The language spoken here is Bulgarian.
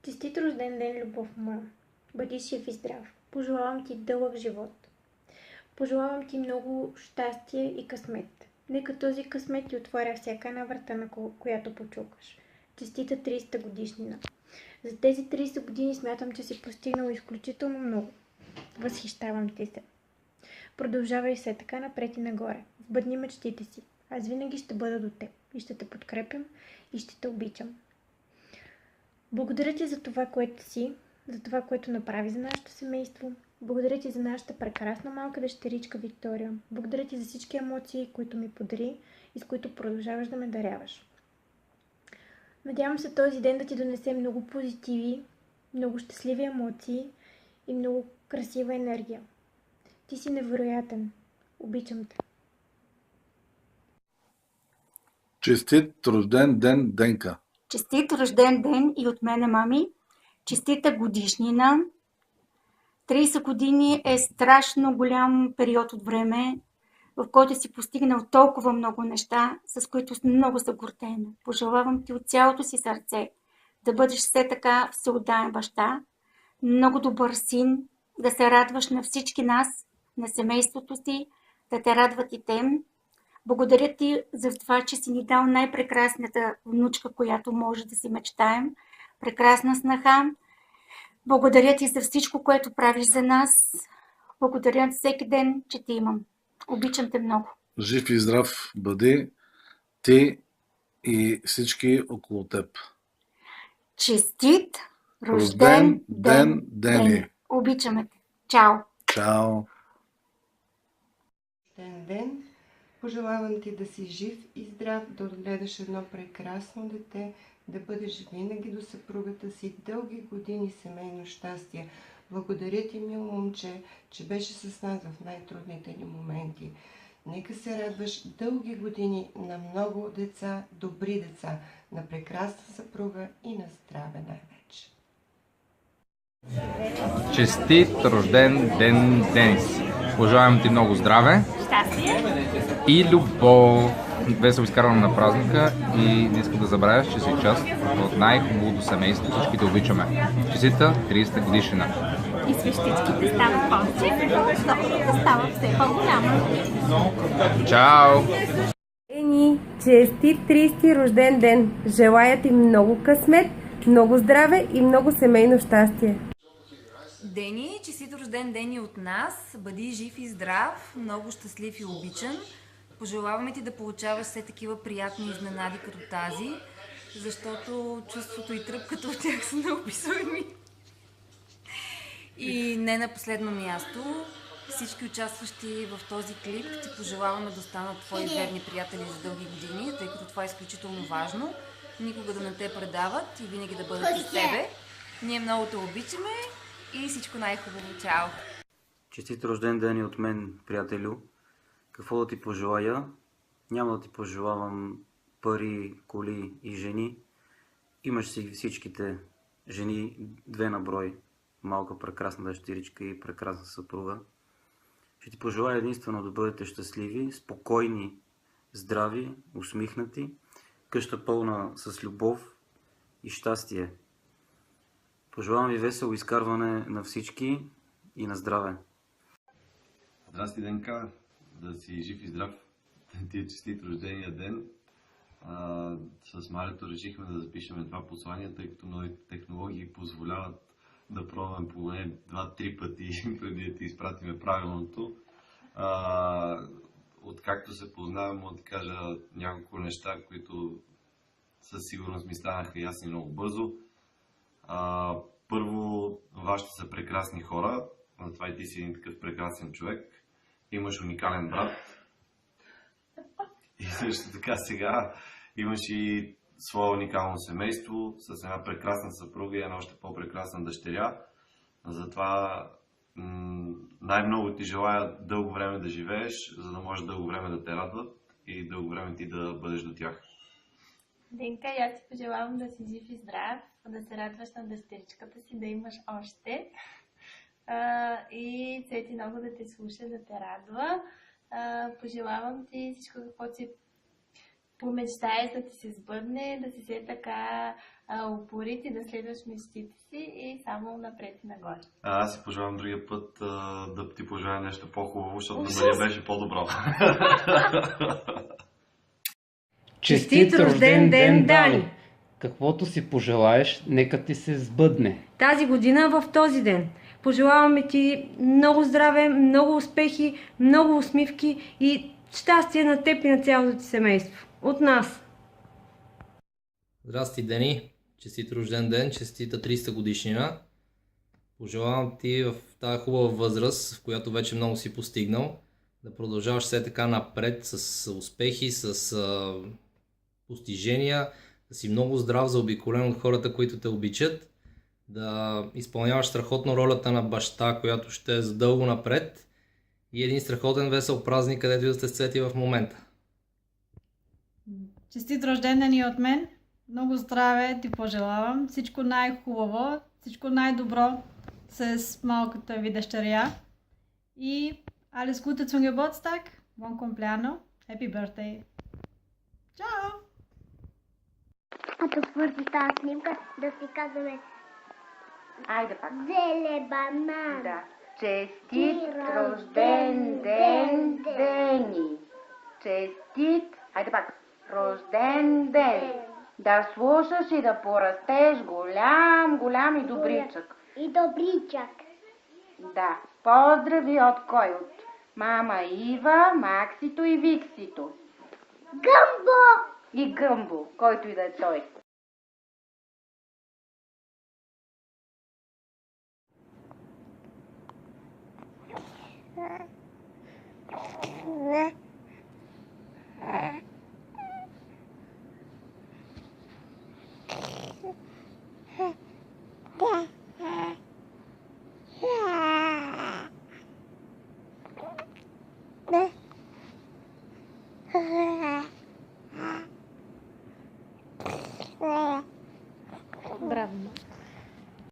Честит рожден ден, любов моя! Бъди жив и здрав! Пожелавам ти дълъг живот! Пожелавам ти много щастие и късмет! Нека този късмет ти отворя всяка една врата, на която почукаш. Честита 30-та годишнина! За тези 30 години смятам, че си постигнал изключително много. Възхищавам ти се! Продължавай все така напред и нагоре. Сбъдни мечтите си. Аз винаги ще бъда до теб и ще те подкрепям и ще те обичам. Благодаря ти за това, което си, за това, което направи за нашето семейство. Благодаря ти за нашата прекрасна малка дъщеричка Виктория. Благодаря ти за всички емоции, които ми подари и с които продължаваш да ме даряваш. Надявам се този ден да ти донесе много позитиви, много щастливи емоции и много красива енергия. Ти си невероятен. Обичам те. Честит рожден ден, Денка! Честит рожден ден и от мене, мами. Честита годишнина. 30 години е страшно голям период от време, в който си постигнал толкова много неща, с които много се гордеем. Пожелавам ти от цялото си сърце да бъдеш все така всеотдаен баща, много добър син, да се радваш на всички нас, на семейството си, да те радват и те. Благодаря ти за това, че си ни дал най-прекрасната внучка, която може да си мечтаем. Прекрасна снаха. Благодаря ти за всичко, което правиш за нас. Благодаря всеки ден, че те имам. Обичам те много. Жив и здрав бъди ти и всички около теб. Честит Рожден ден, Дени! Обичаме те. Чао! Чао! Рожден ден! Пожелавам ти да си жив и здрав, да отгледаш едно прекрасно дете, да бъдеш винаги до съпругата си, дълги години семейно щастие. Благодаря ти, мило момче, че беше с нас в най-трудните ни моменти. Нека се радваш дълги години на много деца, добри деца, на прекрасна съпруга и на здраве най-вече. Честит рожден ден, Денис! Пожелавам ти много здраве, Щастие и любов! Весело изкарване на празника и не искам да забравяш, че си част от най-хубавото семейство. Всички да обичаме. Честита 30-та годишнина! и свещичките стават повече, да става все по-голяма. Чао! Ени, честит 30-ти рожден ден! Желая ти много късмет, много здраве и много семейно щастие! Дени, честит рожден ден и от нас. Бъди жив и здрав, много щастлив и обичан. Пожелаваме ти да получаваш все такива приятни изненади като тази, защото чувството и тръпката от тях са неописуеми. И не на последно място, всички участващи в този клип ти пожелаваме да станат твои верни приятели за дълги години, тъй като това е изключително важно. Никога да не те предават и винаги да бъдат с тебе. Ние много те обичаме и всичко най-хубаво. Чао! Честит рожден ден и от мен, приятелю. Какво да ти пожелая? Няма да ти пожелавам пари, коли и жени. Имаш си всичките жени, 2 на брой. Малка прекрасна дъщеричка и прекрасна съпруга. Ще ти пожелая единствено да бъдете щастливи, спокойни, здрави, усмихнати, къща пълна с любов и щастие. Пожелавам ви весело изкарване на всички и на здраве. Здрасти, Денка! Да си жив и здрав! Да ти е честит рождения ден! С Марето решихме да запишем 2 послания, тъй като новите технологии позволяват да пробваме поне 2-3 пъти преди да ти изпратиме правилното. Откакто се познавам, мога да кажа няколко неща, които със сигурност ми станаха ясни много бързо. Първо, вашите са прекрасни хора, затова и ти си един такъв прекрасен човек. Имаш уникален брат. И също така сега имаш и свое уникално семейство с една прекрасна съпруга и една още по-прекрасна дъщеря. Затова най-много ти желая дълго време да живееш, за да може дълго време да те радват и дълго време ти да бъдеш до тях. Денка, и аз ти пожелавам да си жив и здрав, да се радваш на дъщеричката си, да имаш още. И Цвети много да те слуша, да те радва. Пожелавам ти всичко, каквото си помечтаеш да ти се сбъдне, да си все така упорити да следваш мечтите си и само напред и нагоре. Аз си пожелавам другия път да ти пожелая нещо по-хубаво, защото на Мария беше по-добро. Честит рожден ден, Дани! Каквото си пожелаеш, нека ти се сбъдне. Тази година в този ден пожелаваме ти много здраве, много успехи, много усмивки и щастие на теб и на цялото ти семейство. От нас! Здрасти, Дени! Честит рожден ден, честита 300 годишнина. Пожелавам ти в тази хубава възраст, в която вече много си постигнал, да продължаваш все така напред с успехи, с постижения, да си много здрав, заобиколен от хората, които те обичат, да изпълняваш страхотно ролята на баща, която ще е задълго напред и един страхотен весел празник, където и да сте с Цвети в момента. Честит рожден ден и от мен! Много здраве ти пожелавам, всичко най-хубаво, всичко най-добро с малката ви дъщеря и alles Gute zum Geburtstag, buon compleanno, happy birthday! Чао! Като свърши тази снимка, да си казваме Айде пак. Зелебана. Да. Честит рожден ден, Дени! Честит, айде пак, рожден ден! Да слушаш и да порастеш голям и добричък. И добричък. Да. Поздрави от кой? От мама Ива, Максито и Виксито. Гъмбо! И Гъмбо, който и да е той. Yeah.